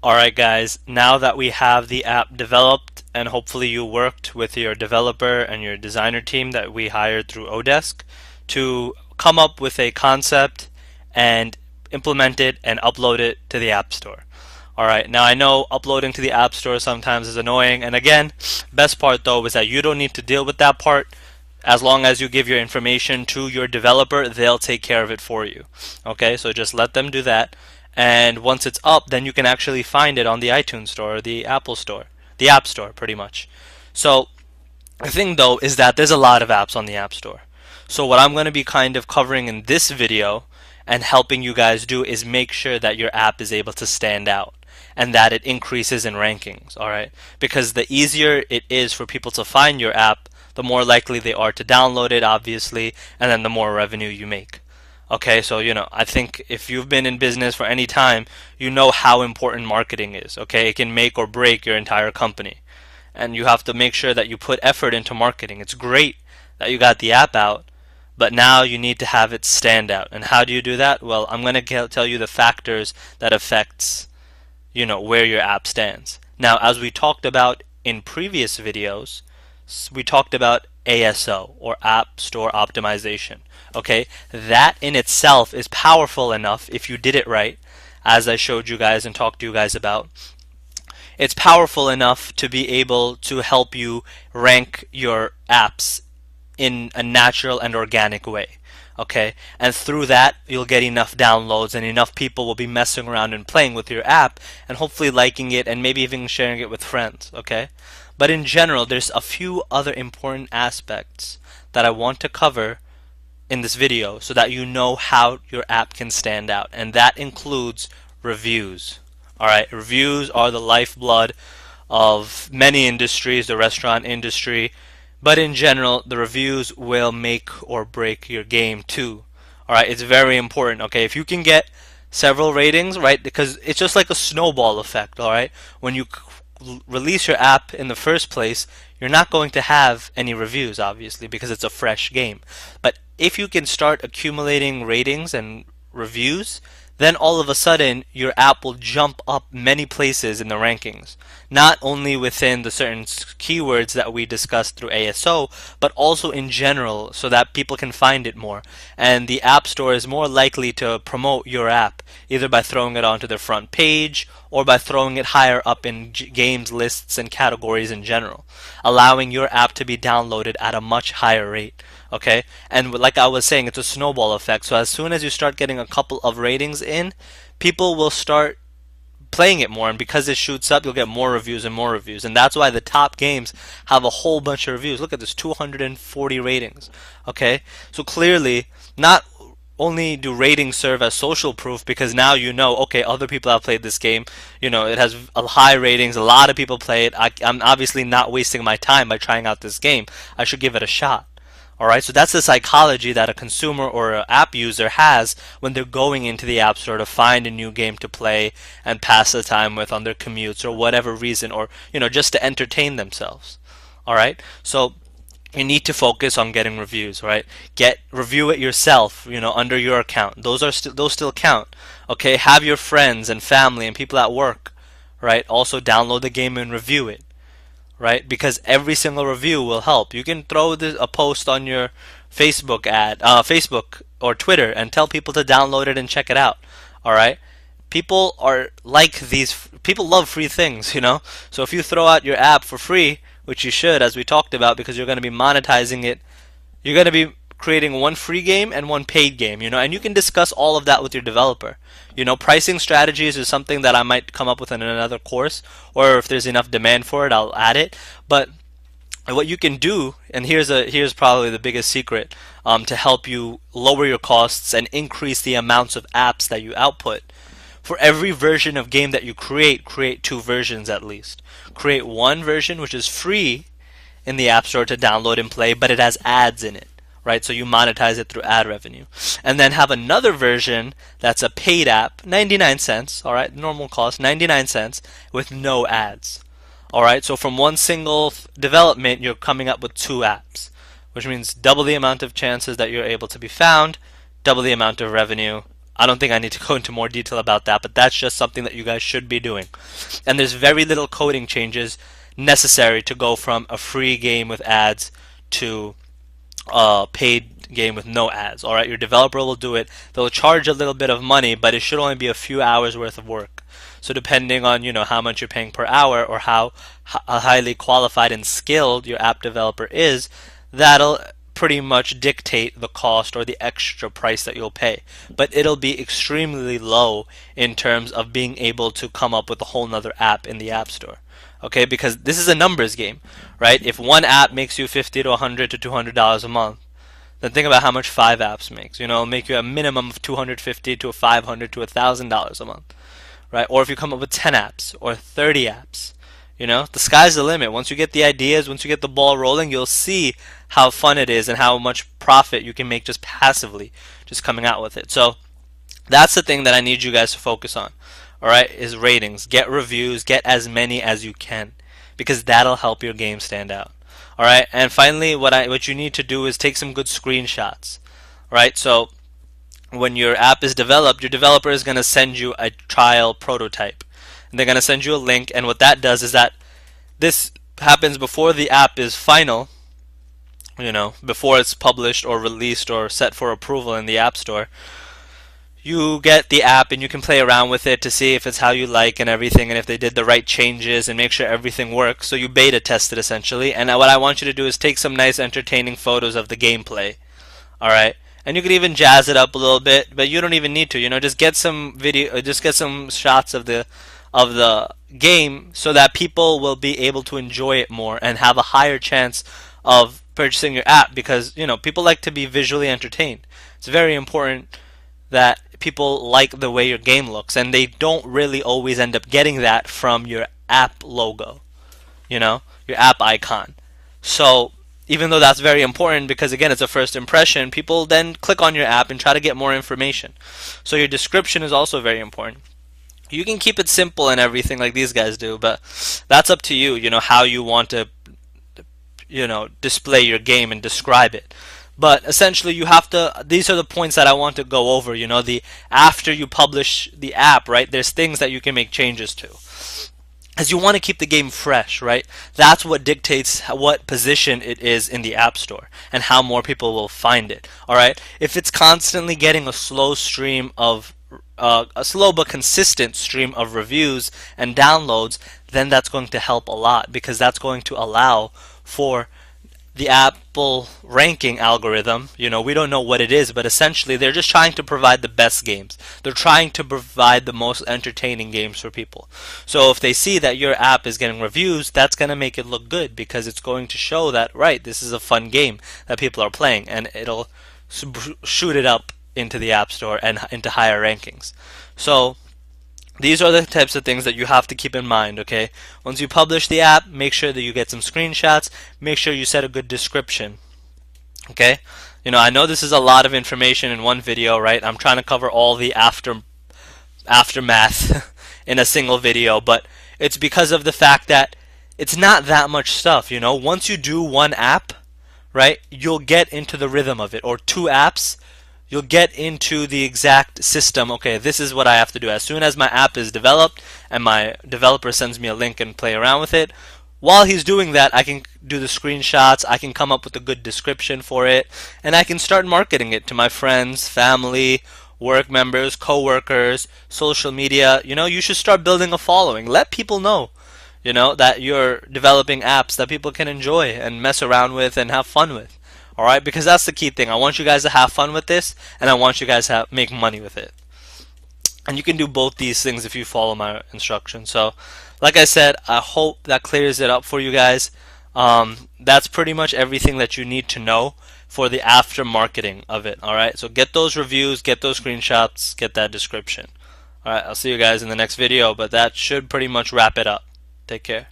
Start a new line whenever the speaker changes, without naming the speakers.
Alright guys, now that we have the app developed and hopefully you worked with your developer and your designer team that we hired through Odesk to come up with a concept and implement it and upload it to the App Store. Alright, now I know uploading to the App Store sometimes is annoying, and again, best part though is that you don't need to deal with that part. As long as you give your information to your developer, they'll take care of it for you. Okay, so just let them do that. And once it's up, then you can actually find it on the iTunes Store or the Apple Store, the App Store pretty much. So the thing though is that there's a lot of apps on the App Store. So what I'm going to be kind of covering in this video and helping you guys do is make sure that your app is able to stand out and that it increases in rankings, alright? Because the easier it is for people to find your app, the more likely they are to download it, obviously, and then the more revenue you make. Okay, so I think if you've been in business for any time, you know how important marketing is. Okay, it can make or break your entire company. And you have to make sure that you put effort into marketing. It's great that you got the app out, but now you need to have it stand out. And how do you do that? Well, I'm going to tell you the factors that affects, where your app stands. Now, as we talked about in previous videos, we talked about ASO, or App Store Optimization. Okay, that in itself is powerful enough if you did it right, as I showed you guys and talked to you guys about. It's powerful enough to be able to help you rank your apps in a natural and organic way. Okay, and through that you'll get enough downloads and enough people will be messing around and playing with your app and hopefully liking it and maybe even sharing it with friends. Okay, but in general there's a few other important aspects that I want to cover in this video so that you know how your app can stand out, and that includes reviews. Alright, reviews are the lifeblood of many industries, the restaurant industry, but in general the reviews will make or break your game too. Alright, it's very important. Okay, if you can get several ratings, right, because it's just like a snowball effect. Alright, when you release your app in the first place, you're not going to have any reviews, obviously, because it's a fresh game. But if you can start accumulating ratings and reviews, then all of a sudden your app will jump up many places in the rankings. Not only within the certain keywords that we discussed through ASO, but also in general so that people can find it more. And the App Store is more likely to promote your app, either by throwing it onto their front page or by throwing it higher up in games lists and categories in general, allowing your app to be downloaded at a much higher rate. Okay, and like I was saying, it's a snowball effect. So as soon as you start getting a couple of ratings in, people will start playing it more, and because it shoots up, you'll get more reviews and more reviews. And that's why the top games have a whole bunch of reviews. Look at this, 240 ratings. Okay, so clearly not only do ratings serve as social proof, because now okay, other people have played this game, it has a high ratings, a lot of people play it. I'm obviously not wasting my time by trying out this game. I should give it a shot. Alright, so that's the psychology that a consumer or an app user has when they're going into the App Store to find a new game to play and pass the time with on their commutes or whatever reason, or just to entertain themselves. Alright, so you need to focus on getting reviews, right? Review it yourself, under your account. Those still count. Okay, have your friends and family and people at work, right, also download the game and review it. Right, because every single review will help. You can throw a post on your Facebook or Twitter and tell people to download it and check it out. All right, people love free things, So if you throw out your app for free, which you should, as we talked about, because you're going to be monetizing it, you're going to be creating one free game and one paid game, and you can discuss all of that with your developer. Pricing strategies is something that I might come up with in another course, or if there's enough demand for it, I'll add it. But what you can do, and here's probably the biggest secret to help you lower your costs and increase the amounts of apps that you output. For every version of game that you create two versions at least. Create one version which is free in the App Store to download and play, but it has ads in it. Right, so you monetize it through ad revenue, and then have another version that's a paid app, 99 cents. All right, normal cost 99 cents with no ads. All right, so from one single development, you're coming up with two apps, which means double the amount of chances that you're able to be found, double the amount of revenue, I don't think I need to go into more detail about that, but that's just something that you guys should be doing. And there's very little coding changes necessary to go from a free game with ads to a paid game with no ads. All right, your developer will do it. They'll charge a little bit of money, but it should only be a few hours worth of work. So depending on how much you're paying per hour or how highly qualified and skilled your app developer is, that'll pretty much dictate the cost or the extra price that you'll pay. But it'll be extremely low in terms of being able to come up with a whole nother app in the App Store. Okay, because this is a numbers game, right? If one app makes you $50 to $100 to $200 a month, then think about how much 5 apps makes. It'll make you a minimum of $250 to $500 to $1,000 a month, right? Or if you come up with 10 apps or 30 apps, the sky's the limit. Once you get the ideas, once you get the ball rolling, you'll see how fun it is and how much profit you can make just passively, just coming out with it. So that's the thing that I need you guys to focus on. All right, is ratings. Get reviews, get as many as you can, because that'll help your game stand out. All right, and finally, what you need to do is take some good screenshots. All right, so when your app is developed, your developer is going to send you a trial prototype, and they're going to send you a link. And what that does is that this happens before the app is final, before it's published or released or set for approval in the App Store. You get the app and you can play around with it to see if it's how you like and everything, and if they did the right changes and make sure everything works. So you beta test it essentially. And what I want you to do is take some nice entertaining photos of the gameplay. Alright? And you could even jazz it up a little bit, but you don't even need to. Just get some just get some shots of the game so that people will be able to enjoy it more and have a higher chance of purchasing your app, because people like to be visually entertained. It's very important that people like the way your game looks, and they don't really always end up getting that from your app logo, your app icon. So even though that's very important, because again it's a first impression, people then click on your app and try to get more information. So your description is also very important. You can keep it simple and everything like these guys do, but that's up to you, how you want to display your game and describe it. But essentially these are the points that I want to go over. After you publish the app, right, there's things that you can make changes to, as you want to keep the game fresh, right? That's what dictates what position it is in the App Store and how more people will find it. All right, if it's constantly getting a slow but consistent stream of reviews and downloads, then that's going to help a lot, because that's going to allow for the Apple ranking algorithm. We don't know what it is, but essentially they're just trying to provide the best games. They're trying to provide the most entertaining games for people. So if they see that your app is getting reviews, that's going to make it look good, because it's going to show that, right, this is a fun game that people are playing, and it'll shoot it up into the App Store and into higher rankings. So these are the types of things that you have to keep in mind, okay? Once you publish the app, make sure that you get some screenshots. Make sure you set a good description, okay? I know this is a lot of information in one video, right? I'm trying to cover all the aftermath in a single video, but it's because of the fact that it's not that much stuff, Once you do one app, right, you'll get into the rhythm of it, or 2 apps, you'll get into the exact system. Okay, this is what I have to do. As soon as my app is developed and my developer sends me a link and play around with it, while he's doing that, I can do the screenshots, I can come up with a good description for it, and I can start marketing it to my friends, family, work members, co-workers, social media. You should start building a following. Let people know, that you're developing apps that people can enjoy and mess around with and have fun with. Alright, because that's the key thing. I want you guys to have fun with this, and I want you guys to make money with it. And you can do both these things if you follow my instructions. So, like I said, I hope that clears it up for you guys. That's pretty much everything that you need to know for the after marketing of it. Alright, so get those reviews, get those screenshots, get that description. Alright, I'll see you guys in the next video, but that should pretty much wrap it up. Take care.